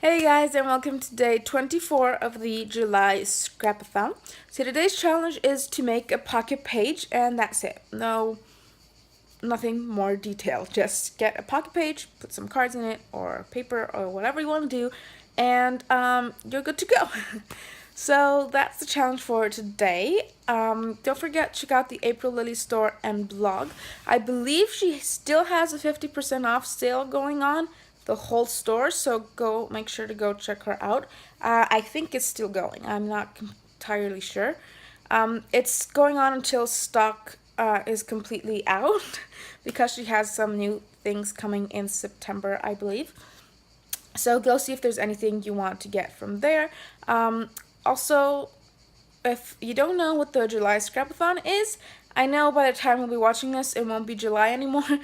Hey guys, and welcome to day 24 of the July Scrapathon. So today's challenge is to make a pocket page, and that's it. Nothing more detailed. Just get a pocket page, put some cards in it, or paper, or whatever you want to do, and you're good to go. So that's the challenge for today. Don't forget, check out the April Lilli store and blog. I believe she still has a 50% off sale going on, the whole store, so go make sure to go check her out. I think it's still going. I'm not entirely sure. It's going on until stock is completely out because she has some new things coming in September, I believe. So go see if there's anything you want to get from there. Also, if you don't know what the July Scrapathon is, I know by the time we'll be watching this, it won't be July anymore,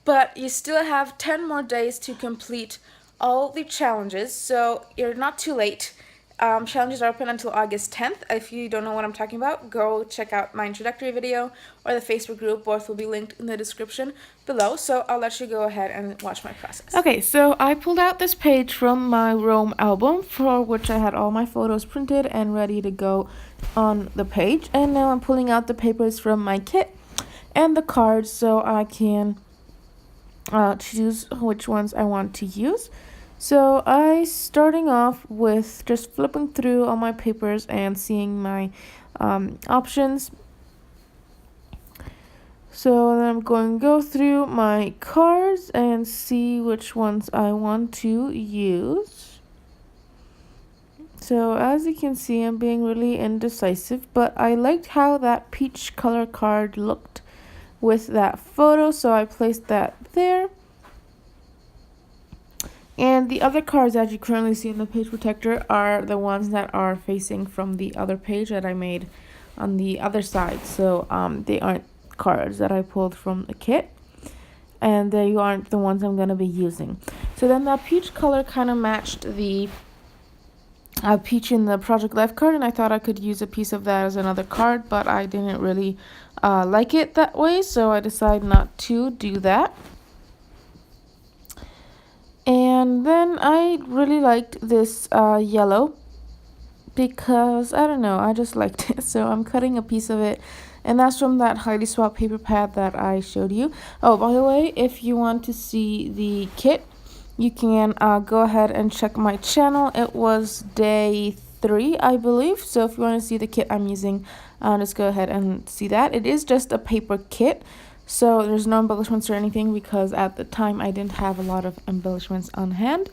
but you still have 10 more days to complete all the challenges, so you're not too late. Challenges are open until August 10th. If you don't know what I'm talking about, go check out my introductory video or the Facebook group. Both will be linked in the description below, so I'll let you go ahead and watch my process. Okay, so I pulled out this page from my Rome album, for which I had all my photos printed and ready to go on the page, and now I'm pulling out the papers from my kit and the cards so I can choose which ones I want to use. So I starting off with just flipping through all my papers and seeing my options. So then I'm going to go through my cards and see which ones I want to use. So as you can see, I'm being really indecisive, but I liked how that peach color card looked with that photo, so I placed that there. And the other cards that you currently see in the page protector are the ones that are facing from the other page that I made on the other side. So they aren't cards that I pulled from the kit, and they aren't the ones I'm going to be using. So then that peach color kind of matched the peach in the Project Life card, and I thought I could use a piece of that as another card, but I didn't really like it that way, so I decided not to do that. And then I really liked this yellow because, I don't know, I just liked it. So I'm cutting a piece of it, and that's from that Highly Swap paper pad that I showed you. Oh, by the way, if you want to see the kit, you can go ahead and check my channel. It was day 3, I believe. So if you want to see the kit I'm using, just go ahead and see that. It is just a paper kit. So there's no embellishments or anything because at the time I didn't have a lot of embellishments on hand.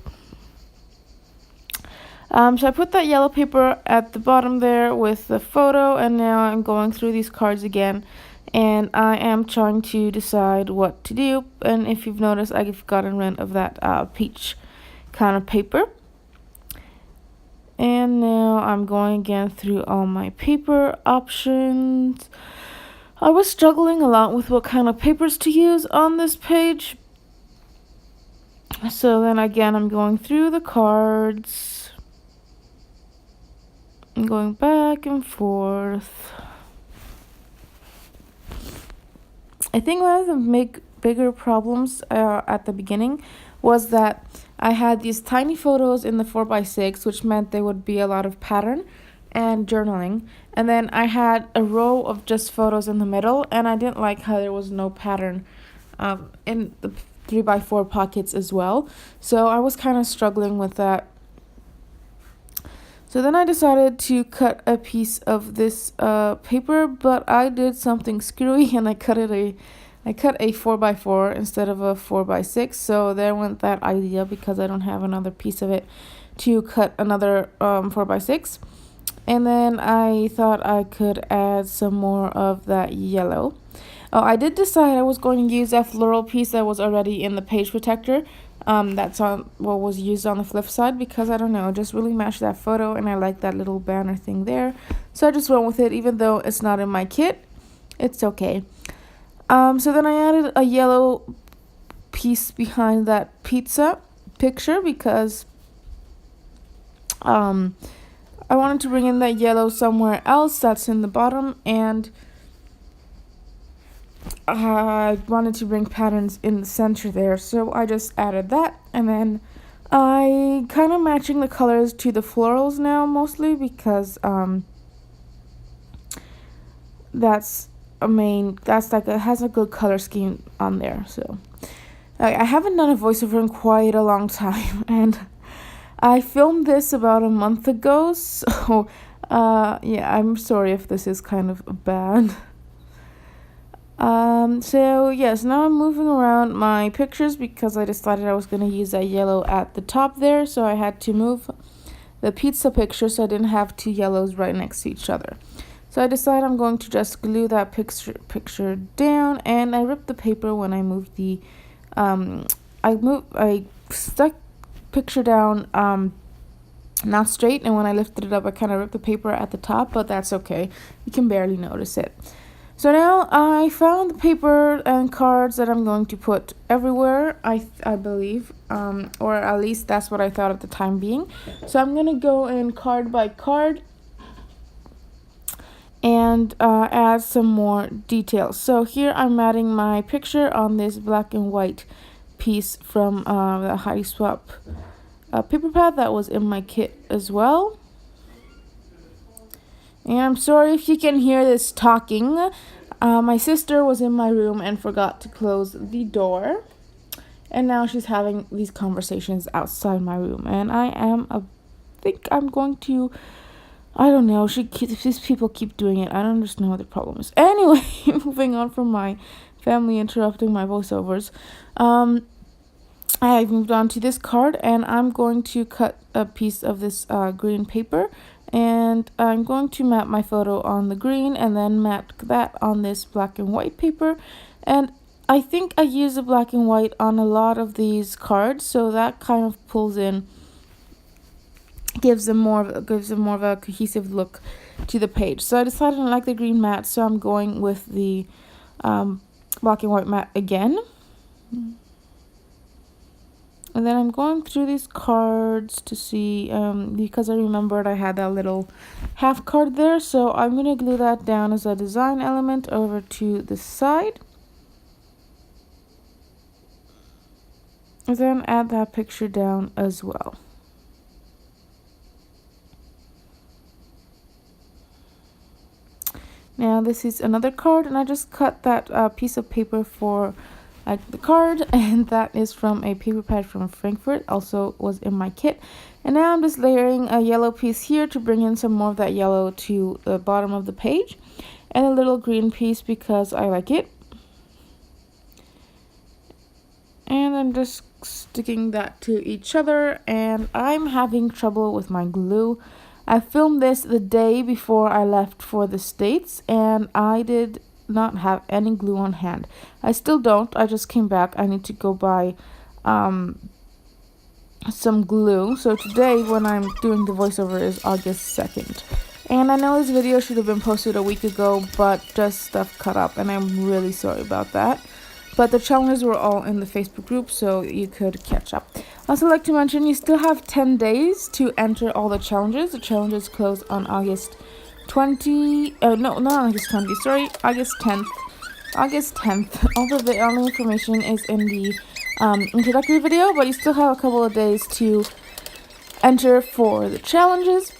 So I put that yellow paper at the bottom there with the photo, and now I'm going through these cards again, and I am trying to decide what to do. And if you've noticed, I've gotten rid of that peach kind of paper. And now I'm going again through all my paper options. I was struggling a lot with what kind of papers to use on this page. So then again, I'm going through the cards. I'm going back and forth. I think one of the bigger problems at the beginning was that I had these tiny photos in the 4x6, which meant there would be a lot of pattern and journaling, and then I had a row of just photos in the middle, and I didn't like how there was no pattern in the 3x4 pockets as well, so I was kind of struggling with that. So then I decided to cut a piece of this paper, but I did something screwy and I cut a 4x4 instead of a 4x6, so there went that idea because I don't have another piece of it to cut another 4x6. And then I thought I could add some more of that yellow. Oh, I did decide I was going to use that floral piece that was already in the page protector. That's on what was used on the flip side because, I don't know, just really matched that photo, and I like that little banner thing there. So I just went with it, even though it's not in my kit. It's okay. So then I added a yellow piece behind that pizza picture because I wanted to bring in that yellow somewhere else that's in the bottom, and I wanted to bring patterns in the center there, so I just added that, and then I kind of matching the colors to the florals now, mostly because that's like it has a good color scheme on there. So I haven't done a voiceover in quite a long time, and I filmed this about a month ago, so yeah, I'm sorry if this is kind of bad. So yes, now I'm moving around my pictures because I decided I was going to use that yellow at the top there, so I had to move the pizza picture so I didn't have two yellows right next to each other. So I decided I'm going to just glue that picture down, and I ripped the paper when I moved the I stuck picture down not straight, and when I lifted it up I kind of ripped the paper at the top, but that's okay, you can barely notice it. So now I found the paper and cards that I'm going to put everywhere, I believe, or at least that's what I thought at the time being. So I'm going to go in card by card and add some more details. So here I'm adding my picture on this black and white piece from the High Swap paper pad that was in my kit as well. And I'm sorry if you can hear this talking. My sister was in my room and forgot to close the door. And now she's having these conversations outside my room. And I think I'm going to, I don't know, these people keep doing it. I don't understand what the problem is. Anyway, moving on from my family interrupting my voiceovers. I've moved on to this card, and I'm going to cut a piece of this green paper, and I'm going to map my photo on the green and then map that on this black and white paper. And I think I use the black and white on a lot of these cards, so that kind of pulls in, gives them more of a cohesive look to the page. So I decided I like the green matte, so I'm going with the black and white matte again. And then I'm going through these cards to see, because I remembered I had that little half card there. So I'm going to glue that down as a design element over to the side. And then add that picture down as well. Now this is another card, and I just cut that piece of paper for the card, and that is from a paper pad from Frankfurt, also was in my kit. And now I'm just layering a yellow piece here to bring in some more of that yellow to the bottom of the page, and a little green piece because I like it. And I'm just sticking that to each other, and I'm having trouble with my glue. I filmed this the day before I left for the States, and I did not have any glue on hand. I still don't. I just came back. I need to go buy some glue. So today, when I'm doing the voiceover, is August 2nd. And I know this video should have been posted a week ago, but just stuff cut up, and I'm really sorry about that. But the challenges were all in the Facebook group, so you could catch up. I also like to mention you still have 10 days to enter all the challenges. The challenges close on August 20. No, not August 20. Sorry, August 10th. August 10th. All the information is in the introductory video, but you still have a couple of days to enter for the challenges.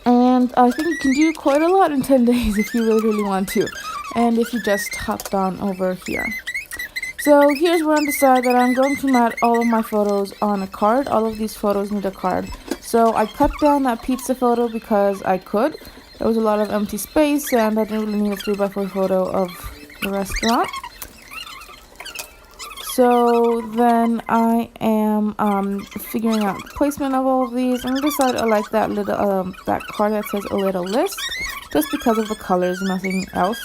And I think you can do quite a lot in 10 days if you really want to. And if you just hopped on over here. So here's where I decided that I'm going to mat all of my photos on a card. All of these photos need a card. So I cut down that pizza photo because I could. There was a lot of empty space, and I didn't really need a 3x4 photo of the restaurant. So then I am figuring out the placement of all of these, and I decided I like that little that card that says a little list, just because of the colors, nothing else.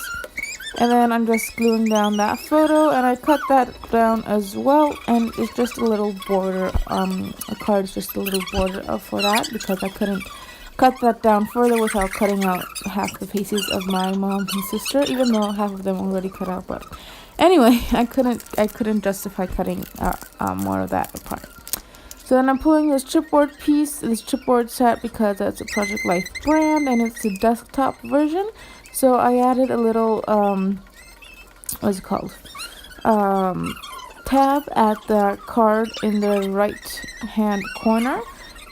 And then I'm just gluing down that photo, and I cut that down as well, and it's just a little border, a card is just a little border for that, because I couldn't cut that down further without cutting out half the pieces of my mom and sister, even though half of them already cut out. But anyway, I couldn't justify cutting more of that apart. So then I'm pulling this chipboard piece, this chipboard set, because that's a Project Life brand, and it's a desktop version. So I added a little, what's it called? tab at the card in the right hand corner.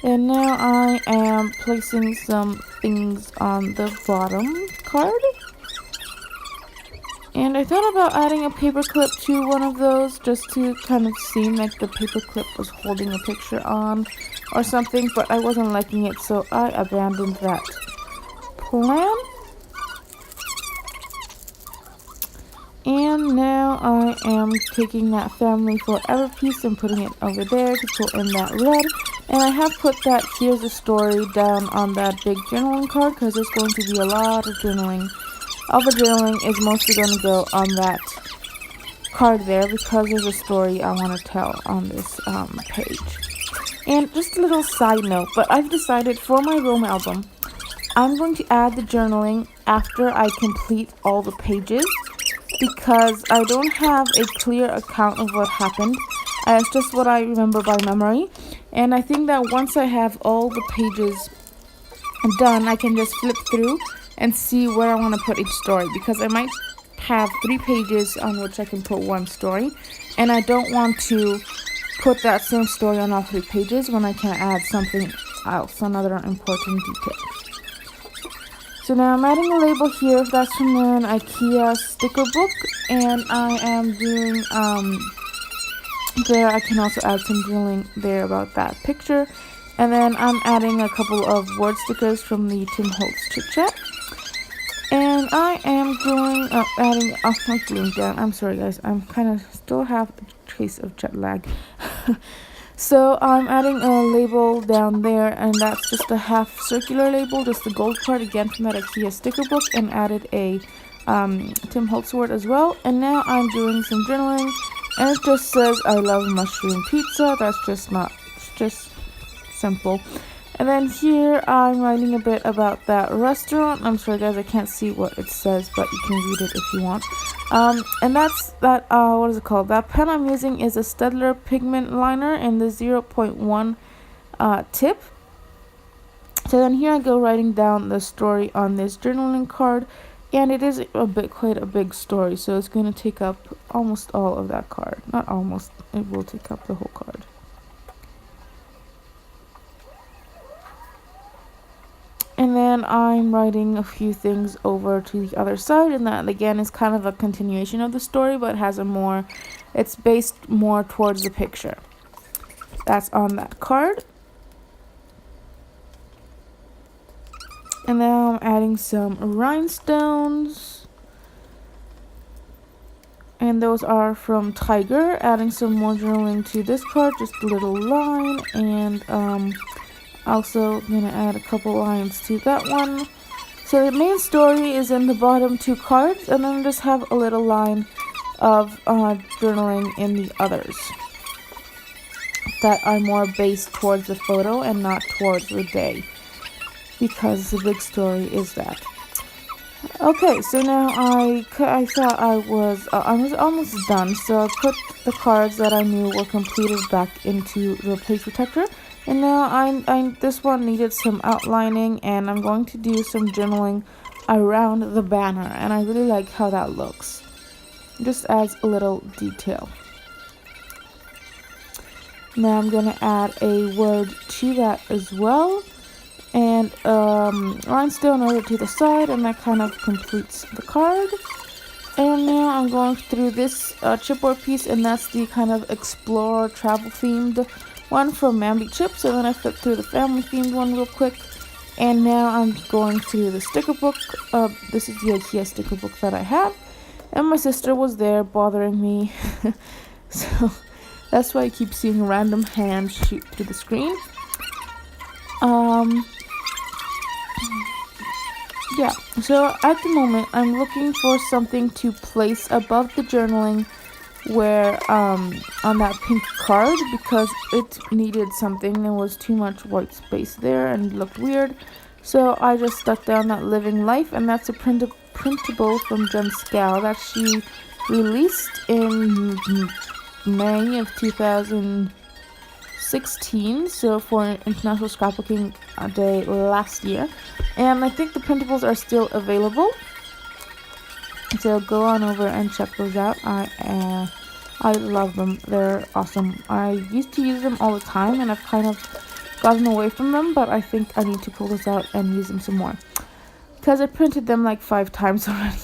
And now I am placing some things on the bottom card. And I thought about adding a paper clip to one of those just to kind of seem like the paper clip was holding a picture on or something, but I wasn't liking it, so I abandoned that plan. And now I am taking that family forever piece and putting it over there to put in that red. And I have put that here's a story down on that big journaling card because there's going to be a lot of journaling. All the journaling is mostly going to go on that card there because there's a story I want to tell on this page. And just a little side note, but I've decided for my Rome album, I'm going to add the journaling after I complete all the pages because I don't have a clear account of what happened. It's just what I remember by memory. And I think that once I have all the pages done, I can just flip through and see where I want to put each story because I might have 3 pages on which I can put one story, and I don't want to put that same story on all 3 pages when I can add something else, another important detail. So now I'm adding a label here. That's from an IKEA sticker book, and I am doing there I can also add some journaling there about that picture. And then I'm adding a couple of word stickers from the Tim Holtz Chit Chat. And I am gluing down. I'm sorry guys, I'm kind of still have a trace of jet lag. So I'm adding a label down there, and that's just a half circular label, just the gold part again from that IKEA sticker book, and added a Tim Holtz word as well. And now I'm doing some journaling, and it just says I love mushroom pizza. That's just simple. And then here I'm writing a bit about that restaurant. I'm sorry guys, I can't see what it says, but you can read it if you want. And that's that, what is it called? That pen I'm using is a Staedtler pigment liner in the 0.1 tip. So then here I go writing down the story on this journaling card. And it is quite a big story, so it's going to take up almost all of that card. Not almost, it will take up the whole card. And then I'm writing a few things over to the other side, and that again is kind of a continuation of the story, but has it's based more towards the picture. That's on that card. And now I'm adding some rhinestones. And those are from Tiger. Adding some more journaling to this card, just a little line, and also gonna add a couple lines to that one. So the main story is in the bottom 2 cards, and then just have a little line of journaling in the others that are more based towards the photo and not towards the day, because the big story is that. Okay, so now I thought I was almost done, so I put the cards that I knew were completed back into the page protector. And now this one needed some outlining, and I'm going to do some journaling around the banner, and I really like how that looks. Just adds a little detail. Now I'm going to add a word to that as well, and rhinestone over to the side, and that kind of completes the card. And now I'm going through this chipboard piece, and that's the kind of explore travel themed one from Mambi Chips. And then I flipped through the family themed one real quick, and now I'm going through the sticker book. This is the IKEA sticker book that I have, and my sister was there bothering me. So that's why I keep seeing random hands shoot through the screen. Yeah, so at the moment I'm looking for something to place above the journaling where on that pink card, because it needed something. There was too much white space there and it looked weird, so I just stuck down that living life, and that's a printable from Jen Scow that she released in May of 2016, so for International Scrapbooking Day last year. And I think the printables are still available, so go on over and check those out. I I love them. They're awesome. I used to use them all the time and I've kind of gotten away from them, but I think I need to pull this out and use them some more because I printed them like 5 times already.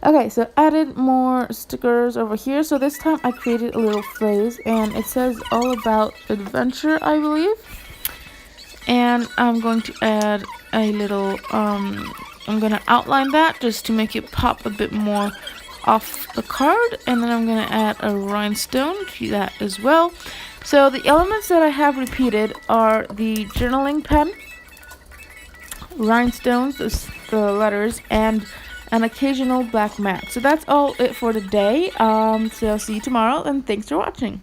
Okay, so added more stickers over here. So this time I created a little phrase and it says all about adventure, I believe. And I'm going to add a little, I'm going to outline that just to make it pop a bit more off the card. And then I'm going to add a rhinestone to that as well. So the elements that I have repeated are the journaling pen, rhinestones, the letters, and an occasional black mat. So that's all it for today. So I'll see you tomorrow, and thanks for watching.